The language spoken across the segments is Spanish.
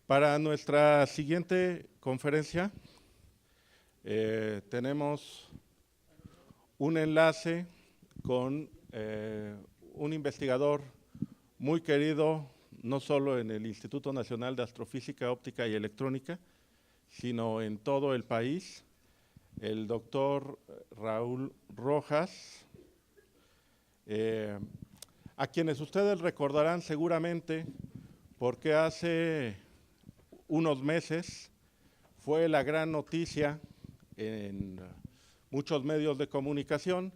Para nuestra siguiente conferencia tenemos un enlace con un investigador muy querido, no solo en el Instituto Nacional de Astrofísica, Óptica y Electrónica, sino en todo el país, el doctor Raúl Rojas, a quienes ustedes recordarán seguramente porque hace unos meses fue la gran noticia en muchos medios de comunicación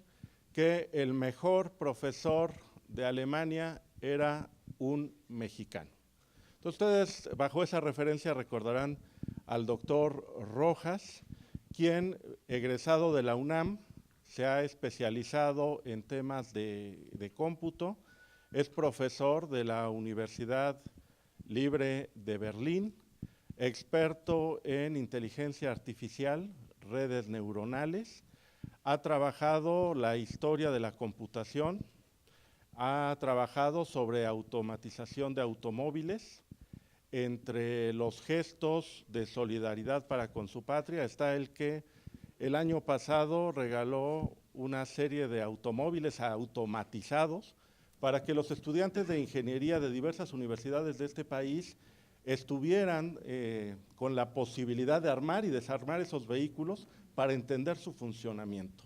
que el mejor profesor de Alemania era un mexicano. Entonces ustedes bajo esa referencia recordarán al doctor Rojas, quien egresado de la UNAM se ha especializado en temas de cómputo, es profesor de la Universidad Libre de Berlín, experto en inteligencia artificial, redes neuronales, ha trabajado la historia de la computación, ha trabajado sobre automatización de automóviles. Entre los gestos de solidaridad para con su patria está el que el año pasado regaló una serie de automóviles automatizados para que los estudiantes de ingeniería de diversas universidades de este país estuvieran con la posibilidad de armar y desarmar esos vehículos para entender su funcionamiento.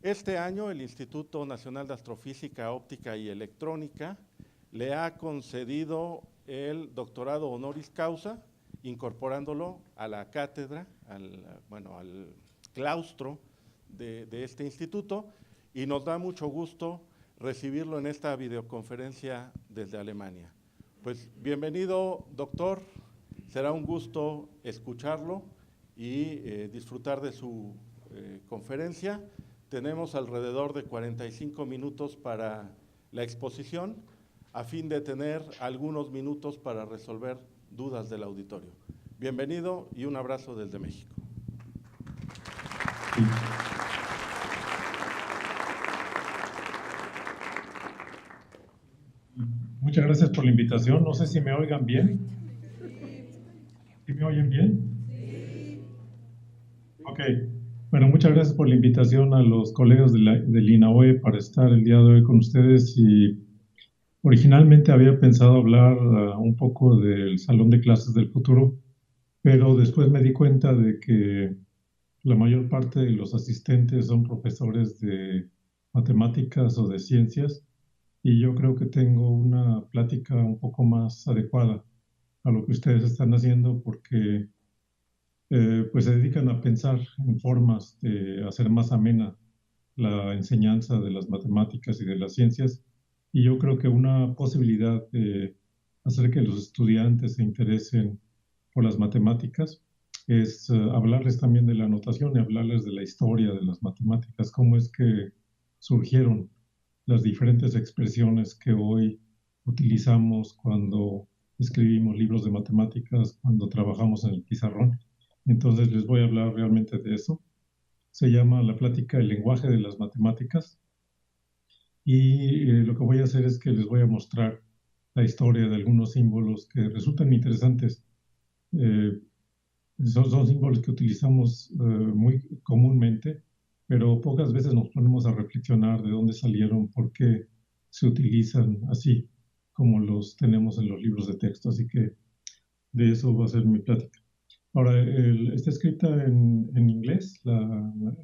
Este año el Instituto Nacional de Astrofísica, Óptica y Electrónica le ha concedido el doctorado honoris causa, incorporándolo a la cátedra, al claustro de este instituto, y nos da mucho gusto recibirlo en esta videoconferencia desde Alemania. Pues bienvenido, doctor, será un gusto escucharlo y disfrutar de su conferencia. Tenemos alrededor de 45 minutos para la exposición, a fin de tener algunos minutos para resolver dudas del auditorio. Bienvenido y un abrazo desde México. Muchas gracias por la invitación. No sé si me oigan bien. ¿Sí me oyen bien? Sí. Ok. Bueno, muchas gracias por la invitación a los colegas del INAOE para estar el día de hoy con ustedes. Y originalmente había pensado hablar un poco del salón de clases del futuro, pero después me di cuenta de que la mayor parte de los asistentes son profesores de matemáticas o de ciencias, y yo creo que tengo una plática un poco más adecuada a lo que ustedes están haciendo, porque pues se dedican a pensar en formas de hacer más amena la enseñanza de las matemáticas y de las ciencias, y yo creo que una posibilidad de hacer que los estudiantes se interesen por las matemáticas es hablarles también de la notación y hablarles de la historia de las matemáticas, cómo es que surgieron las diferentes expresiones que hoy utilizamos cuando escribimos libros de matemáticas, cuando trabajamos en el pizarrón. Entonces les voy a hablar realmente de eso. Se llama la plática El lenguaje de las matemáticas, y lo que voy a hacer es que les voy a mostrar la historia de algunos símbolos que resultan interesantes. Son símbolos que utilizamos muy comúnmente, pero pocas veces nos ponemos a reflexionar de dónde salieron, por qué se utilizan así como los tenemos en los libros de texto. Así que de eso va a ser mi plática. Ahora, está escrita en inglés,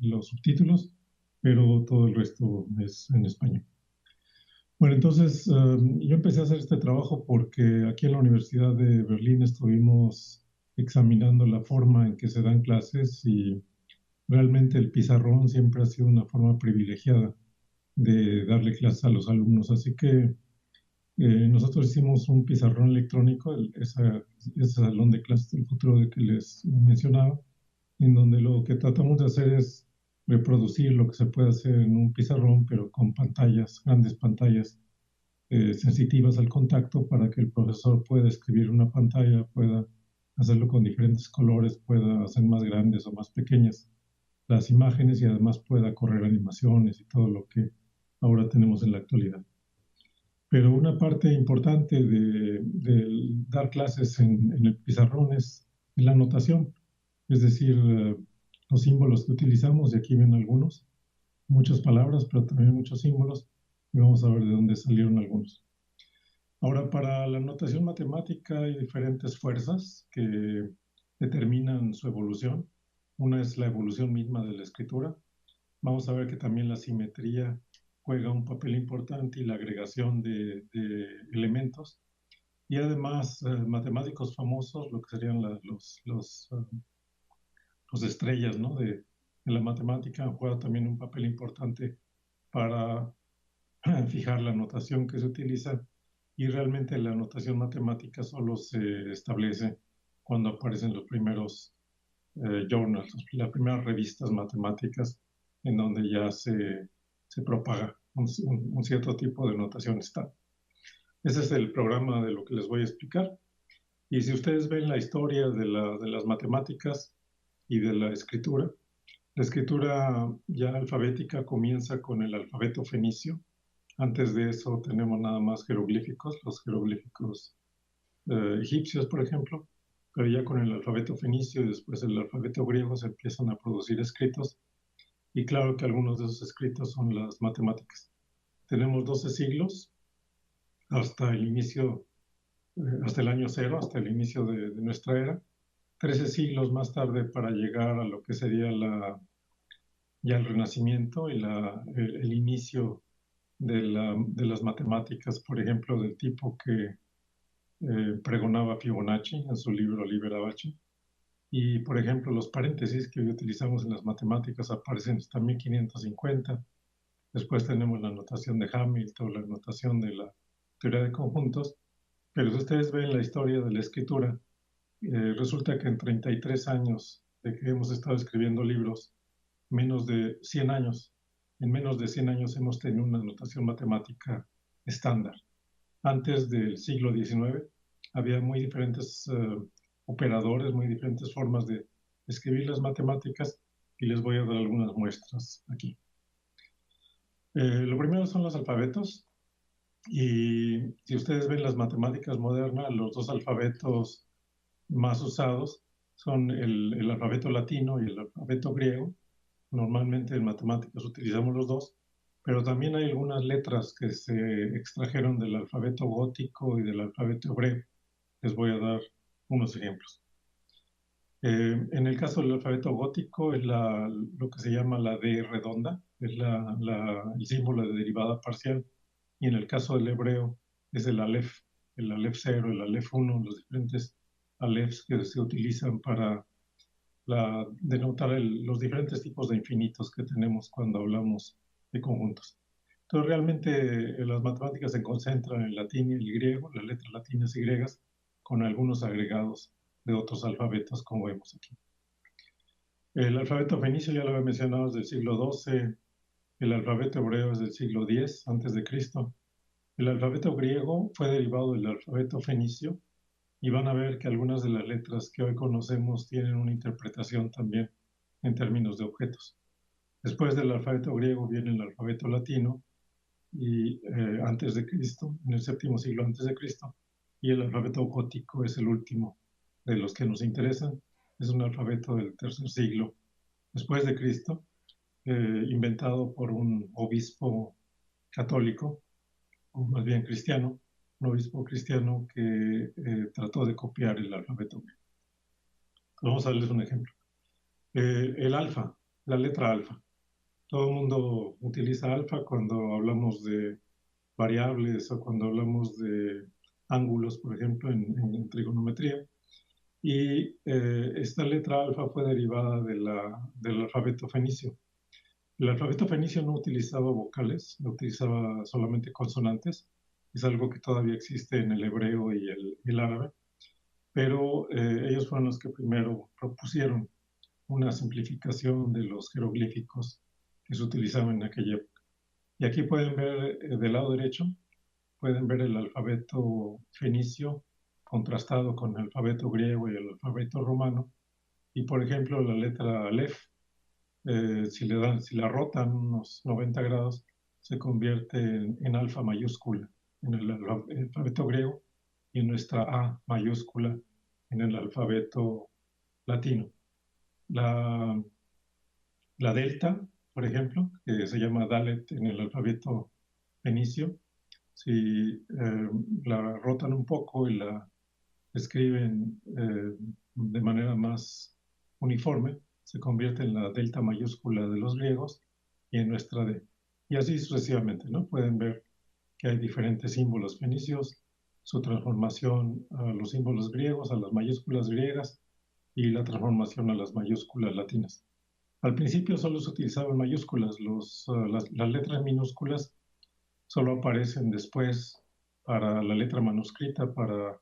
los subtítulos, pero todo el resto es en español. Bueno, entonces yo empecé a hacer este trabajo porque aquí en la Universidad de Berlín estuvimos examinando la forma en que se dan clases, y realmente el pizarrón siempre ha sido una forma privilegiada de darle clases a los alumnos. Así que nosotros hicimos un pizarrón electrónico, ese salón de clases del futuro de que les mencionaba, en donde lo que tratamos de hacer es reproducir lo que se puede hacer en un pizarrón, pero con pantallas, grandes pantallas sensitivas al contacto, para que el profesor pueda escribir una pantalla, pueda hacerlo con diferentes colores, pueda hacer más grandes o más pequeñas las imágenes, y además pueda correr animaciones y todo lo que ahora tenemos en la actualidad. Pero una parte importante de dar clases en el pizarrón es la notación, es decir, los símbolos que utilizamos, y aquí ven algunos, muchas palabras, pero también muchos símbolos, y vamos a ver de dónde salieron algunos. Ahora, para la notación matemática hay diferentes fuerzas que determinan su evolución. Una es la evolución misma de la escritura. Vamos a ver que también la simetría juega un papel importante y la agregación de elementos. Y además, matemáticos famosos, lo que serían los estrellas, ¿no? de la matemática, juega también un papel importante para fijar la notación que se utiliza, y realmente la notación matemática solo se establece cuando aparecen los primeros journals, las primeras revistas matemáticas en donde ya se propaga un cierto tipo de notación estándar. Ese es el programa de lo que les voy a explicar. Y si ustedes ven la historia de las matemáticas y de la escritura ya alfabética comienza con el alfabeto fenicio. Antes de eso tenemos nada más jeroglíficos, los jeroglíficos egipcios, por ejemplo, pero ya con el alfabeto fenicio y después el alfabeto griego se empiezan a producir escritos, y claro que algunos de esos escritos son las matemáticas. Tenemos 12 siglos hasta el inicio, hasta el año cero, hasta el inicio de nuestra era, 13 siglos más tarde para llegar a lo que sería ya el Renacimiento y el inicio de las matemáticas, por ejemplo, del tipo que pregonaba Fibonacci en su libro Liber Abaci. Y, por ejemplo, los paréntesis que hoy utilizamos en las matemáticas aparecen hasta 1550. Después tenemos la notación de Hamilton, la notación de la teoría de conjuntos. Pero si ustedes ven la historia de la escritura, resulta que en 33 años de que hemos estado escribiendo libros, menos de 100 años, en menos de 100 años hemos tenido una notación matemática estándar. Antes del siglo XIX había muy diferentes operadores, muy diferentes formas de escribir las matemáticas, y les voy a dar algunas muestras aquí. Lo primero son los alfabetos, y si ustedes ven las matemáticas modernas, los dos alfabetos más usados son el alfabeto latino y el alfabeto griego. Normalmente en matemáticas utilizamos los dos, pero también hay algunas letras que se extrajeron del alfabeto gótico y del alfabeto hebreo. Les voy a dar unos ejemplos. En el caso del alfabeto gótico es lo que se llama la D redonda, es el símbolo de derivada parcial, y en el caso del hebreo es el Aleph 0, el Aleph 1, los diferentes Alephs que se utilizan para denotar los diferentes tipos de infinitos que tenemos cuando hablamos de conjuntos. Entonces, realmente las matemáticas se concentran en el latín y el griego, las letras latinas y griegas, con algunos agregados de otros alfabetos, como vemos aquí. El alfabeto fenicio ya lo había mencionado, es del siglo XII, el alfabeto hebreo es del siglo X antes de Cristo. El alfabeto griego fue derivado del alfabeto fenicio, y van a ver que algunas de las letras que hoy conocemos tienen una interpretación también en términos de objetos. Después del alfabeto griego viene el alfabeto latino, y antes de Cristo, en el séptimo siglo antes de Cristo, y el alfabeto gótico es el último de los que nos interesan. Es un alfabeto del tercer siglo después de Cristo, inventado por un obispo católico, o más bien cristiano, un obispo cristiano que trató de copiar el alfabeto griego. Vamos a darles un ejemplo. El alfa, la letra alfa. Todo el mundo utiliza alfa cuando hablamos de variables o cuando hablamos de ángulos, por ejemplo, en trigonometría. Y esta letra alfa fue derivada del alfabeto fenicio. El alfabeto fenicio no utilizaba vocales, no utilizaba solamente consonantes. Es algo que todavía existe en el hebreo y el árabe, pero ellos fueron los que primero propusieron una simplificación de los jeroglíficos que se utilizaban en aquella época. Y aquí pueden ver del lado derecho, pueden ver el alfabeto fenicio contrastado con el alfabeto griego y el alfabeto romano. Y por ejemplo, la letra Aleph, si la rotan unos 90 grados, se convierte en alfa mayúscula. en el alfabeto griego y nuestra A mayúscula en el alfabeto latino. La delta, por ejemplo, que se llama Dalet en el alfabeto fenicio, si la rotan un poco y la escriben de manera más uniforme, se convierte en la delta mayúscula de los griegos y en nuestra D. Y así sucesivamente, ¿no? Pueden ver que hay diferentes símbolos fenicios, su transformación a los símbolos griegos, a las mayúsculas griegas y la transformación a las mayúsculas latinas. Al principio solo se utilizaban mayúsculas, las letras minúsculas solo aparecen después para la letra manuscrita, para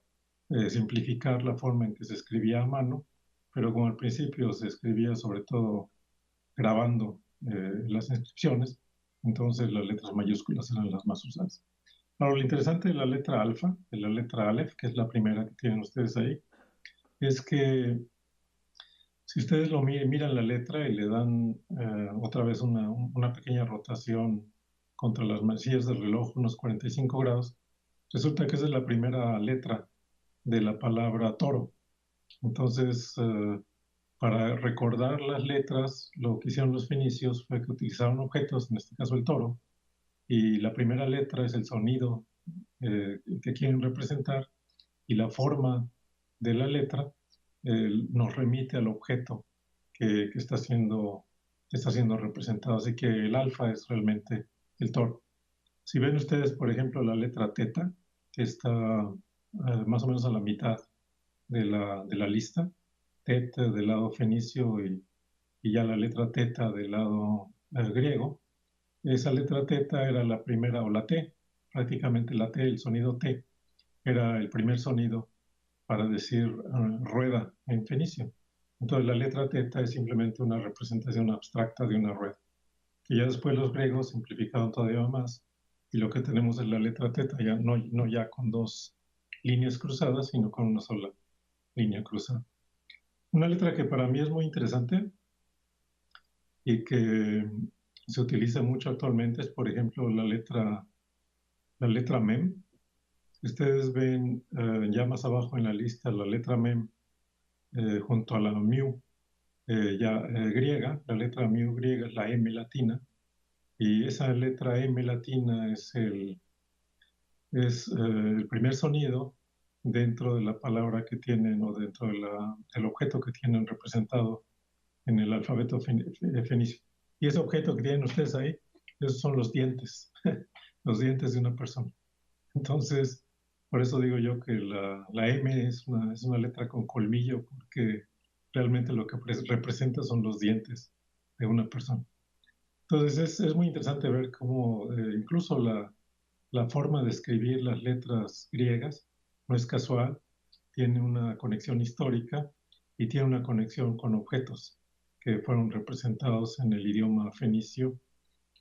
simplificar la forma en que se escribía a mano, pero como al principio se escribía sobre todo grabando las inscripciones, entonces las letras mayúsculas eran las más usadas. Ahora, lo interesante de la letra alfa, de la letra Aleph, que es la primera que tienen ustedes ahí, es que si ustedes lo miran la letra y le dan otra vez una pequeña rotación contra las manecillas del reloj, unos 45 grados, resulta que esa es la primera letra de la palabra toro. Entonces, para recordar las letras, lo que hicieron los fenicios fue que utilizaron objetos, en este caso el toro, y la primera letra es el sonido que quieren representar y la forma de la letra nos remite al objeto que está siendo representado. Así que el alfa es realmente el toro. Si ven ustedes, por ejemplo, la letra teta, que está más o menos a la mitad de la lista, teta del lado fenicio y ya la letra teta del lado griego, esa letra teta era la primera, o la T, prácticamente la T, el sonido T, era el primer sonido para decir rueda en fenicio. Entonces la letra teta es simplemente una representación abstracta de una rueda, que ya después los griegos simplificaron todavía más, y lo que tenemos es la letra teta, ya no ya con dos líneas cruzadas, sino con una sola línea cruzada. Una letra que para mí es muy interesante y que se utiliza mucho actualmente es, por ejemplo, la letra mem. Ustedes ven ya más abajo en la lista la letra mem junto a la mu griega. La letra mu griega es la M latina, y esa letra M latina es el primer sonido dentro de la palabra que tienen o dentro del objeto que tienen representado en el alfabeto fenicio. Y ese objeto que tienen ustedes ahí, esos son los dientes, los dientes de una persona. Entonces, por eso digo yo que la M es una letra con colmillo, porque realmente lo que representa son los dientes de una persona. Entonces, es muy interesante ver cómo incluso la forma de escribir las letras griegas no es casual, tiene una conexión histórica y tiene una conexión con objetos que fueron representados en el idioma fenicio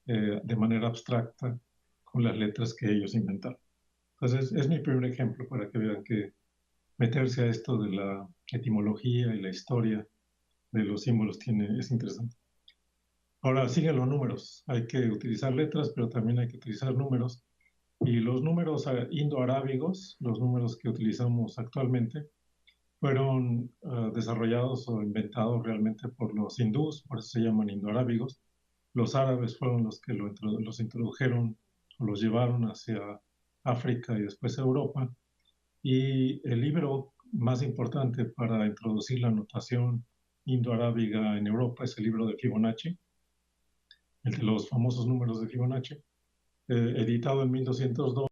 de manera abstracta con las letras que ellos inventaron. Entonces, es mi primer ejemplo para que vean que meterse a esto de la etimología y la historia de los símbolos es interesante. Ahora siguen los números. Hay que utilizar letras, pero también hay que utilizar números. Y los números indoarábigos, los números que utilizamos actualmente, fueron desarrollados o inventados realmente por los hindús, por eso se llaman indoarábigos. Los árabes fueron los que los introdujeron o los llevaron hacia África y después Europa. Y el libro más importante para introducir la notación indoarábiga en Europa es el libro de Fibonacci, el de los famosos números de Fibonacci, editado en 1202.